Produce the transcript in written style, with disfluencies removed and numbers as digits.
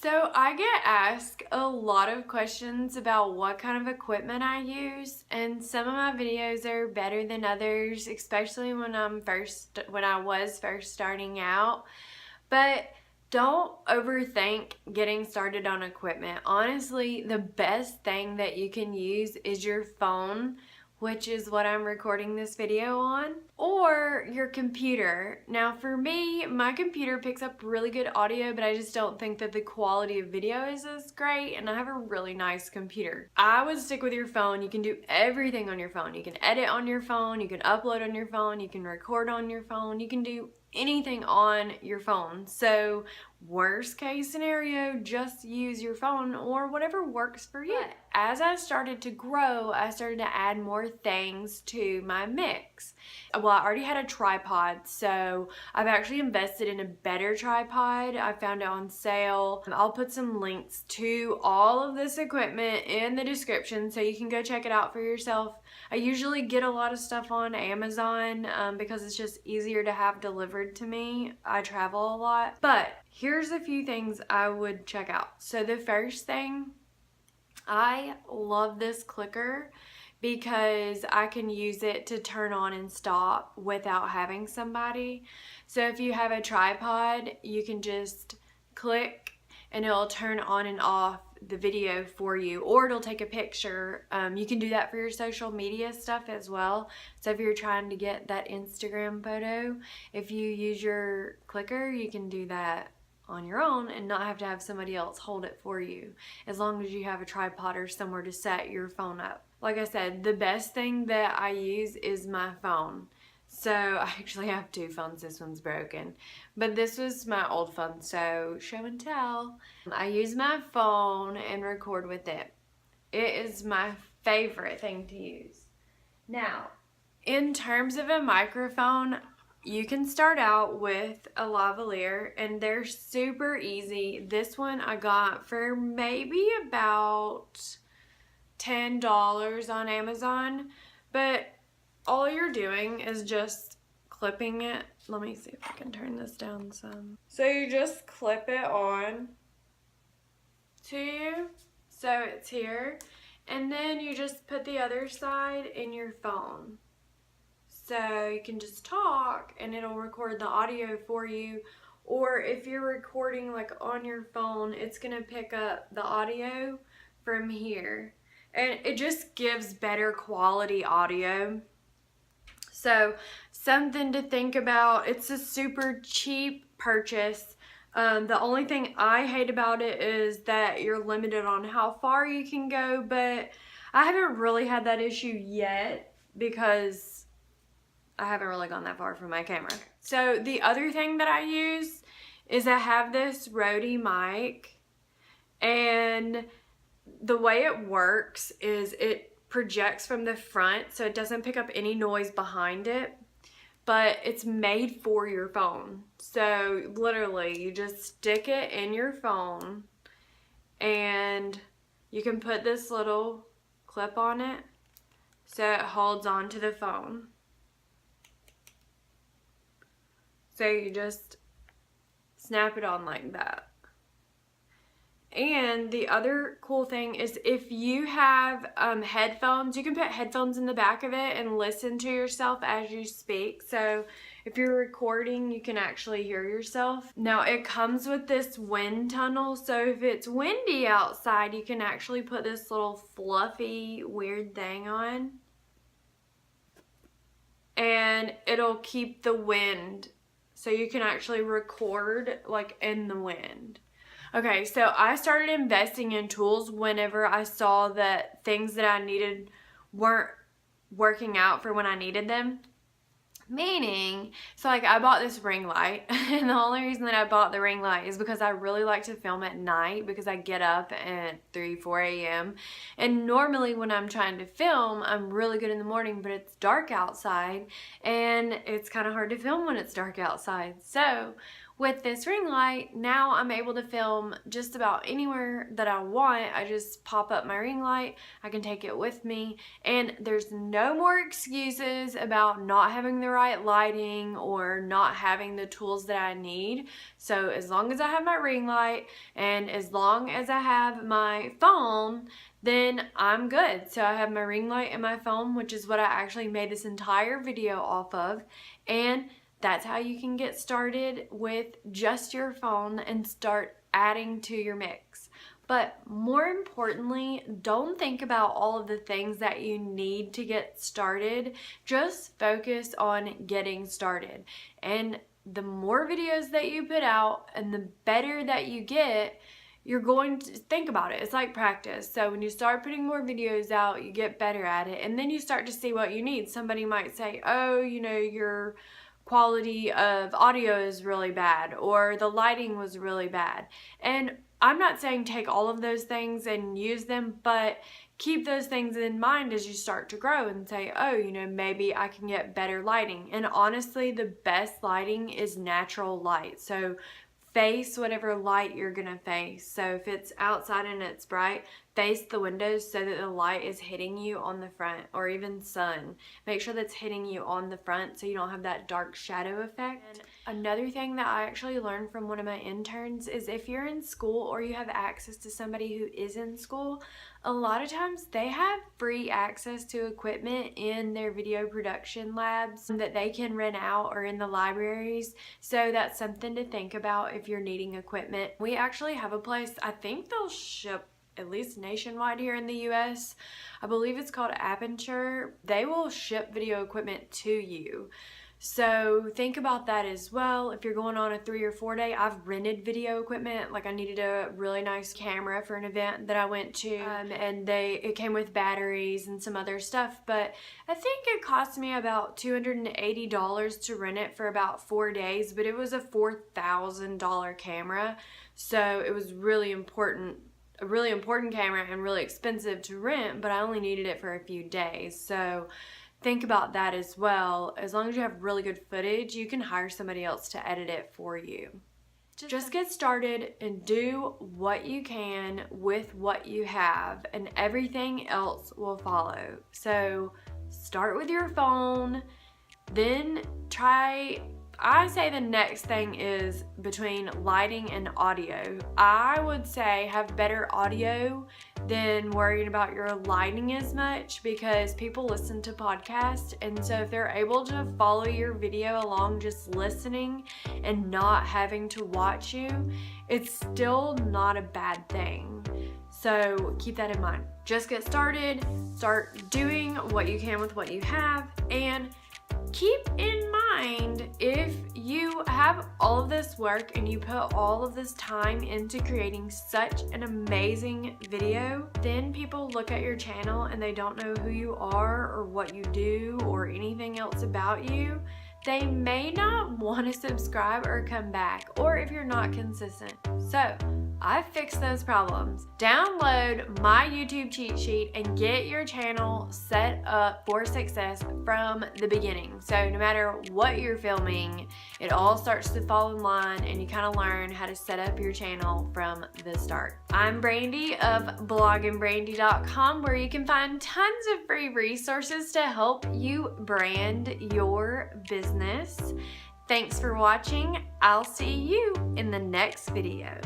So I get asked a lot of questions about what kind of equipment I use, and some of my videos are better than others, especially when I was first starting out. But don't overthink getting started on equipment. Honestly, the best thing that you can use is your phone, which is what I'm recording this video on, or your computer. Now for me, my computer picks up really good audio, but I just don't think that the quality of video is as great, and I have a really nice computer. I would stick with your phone. You can do everything on your phone. You can edit on your phone, you can upload on your phone, you can record on your phone, you can do anything on your phone. So worst case scenario, just use your phone or whatever works for you. But as I started to grow, I started to add more things to my mix. Well, I already had a tripod, so I've actually invested in a better tripod. I found it on sale. I'll put some links to all of this equipment in the description so you can go check it out for yourself. I usually get a lot of stuff on Amazon because it's just easier to have delivered to me. I travel a lot. But here's a few things I would check out. So the first thing, I love this clicker because I can use it to turn on and stop without having somebody. So if you have a tripod, you can just click and it'll turn on and off the video for you, or it'll take a picture. You can do that for your social media stuff as well. So if you're trying to get that Instagram photo, if you use your clicker, you can do that on your own and not have to have somebody else hold it for you, as long as you have a tripod or somewhere to set your phone up. Like I said, the best thing that I use is my phone. So I actually have two phones. This one's broken, but this was my old phone, so show and tell. I use my phone and record with it. It is my favorite thing to use. Now, in terms of a microphone, you can start out with a lavalier, and they're super easy. This one I got for maybe about $10 on Amazon, but all you're doing is just clipping it. Let me see if I can turn this down some. So you just clip it on to you, so it's here, and then you just put the other side in your phone. So you can just talk and it'll record the audio for you, or if you're recording like on your phone, it's gonna pick up the audio from here, and it just gives better quality audio. So something to think about. It's a super cheap purchase. The only thing I hate about it is that you're limited on how far you can go, but I haven't really had that issue yet because I haven't really gone that far from my camera. So the other thing that I use is I have this Rode mic, and the way it works is it projects from the front, so it doesn't pick up any noise behind it, but it's made for your phone. So literally you just stick it in your phone and you can put this little clip on it so it holds on to the phone. So you just snap it on like that. And the other cool thing is if you have headphones, you can put headphones in the back of it and listen to yourself as you speak. So if you're recording, you can actually hear yourself. Now it comes with this wind tunnel, so if it's windy outside, you can actually put this little fluffy weird thing on, and it'll keep the wind, so you can actually record like in the wind. Okay, so I started investing in tools whenever I saw that things that I needed weren't working out for when I needed them. Meaning, so like I bought this ring light, and the only reason that I bought the ring light is because I really like to film at night because I get up at 3, 4 a.m. And normally when I'm trying to film, I'm really good in the morning, but it's dark outside and it's kind of hard to film when it's dark outside. So With this ring light, now I'm able to film just about anywhere that I want. I just pop up my ring light, I can take it with me, and there's no more excuses about not having the right lighting or not having the tools that I need. So as long as I have my ring light and as long as I have my phone, then I'm good. So I have my ring light and my phone, which is what I actually made this entire video off of, and that's how you can get started with just your phone and start adding to your mix. But more importantly, don't think about all of the things that you need to get started. Just focus on getting started. And the more videos that you put out and the better that you get, you're going to think about it. It's like practice. So when you start putting more videos out, you get better at it. And then you start to see what you need. Somebody might say, oh, you know, your quality of audio is really bad, or the lighting was really bad. And I'm not saying take all of those things and use them, but keep those things in mind as you start to grow and say, oh, you know, maybe I can get better lighting. And honestly, the best lighting is natural light. So face whatever light you're gonna face. So if it's outside and it's bright, face the windows so that the light is hitting you on the front, or even sun. Make sure that's hitting you on the front so you don't have that dark shadow effect. And another thing that I actually learned from one of my interns is if you're in school or you have access to somebody who is in school, a lot of times they have free access to equipment in their video production labs that they can rent out, or in the libraries. So that's something to think about if you're needing equipment. We actually have a place, I think they'll ship at least nationwide here in the US. I believe it's called Aperture. They will ship video equipment to you. So think about that as well. If you're going on a 3 or 4 day, I've rented video equipment. Like I needed a really nice camera for an event that I went to, and it came with batteries and some other stuff, but I think it cost me about $280 to rent it for about 4 days, but it was a $4,000 camera. So it was really important, a really important camera and really expensive to rent, but I only needed it for a few days. So think about that as well. As long as you have really good footage, you can hire somebody else to edit it for you. Just get started and do what you can with what you have, and everything else will follow. So start with your phone, then I say the next thing is between lighting and audio. I would say have better audio than worrying about your lighting as much, because people listen to podcasts, and so if they're able to follow your video along just listening and not having to watch you, it's still not a bad thing. So keep that in mind. Just get started, start doing what you can with what you have, and keep in mind, if you have all of this work and you put all of this time into creating such an amazing video, then people look at your channel and they don't know who you are or what you do or anything else about you, they may not want to subscribe or come back, or if you're not consistent. So I fixed those problems. Download my YouTube cheat sheet and get your channel set up for success from the beginning. So no matter what you're filming, it all starts to fall in line and you kind of learn how to set up your channel from the start. I'm Brandi of blogginbrandi.com, where you can find tons of free resources to help you brand your business. Thanks for watching. I'll see you in the next video.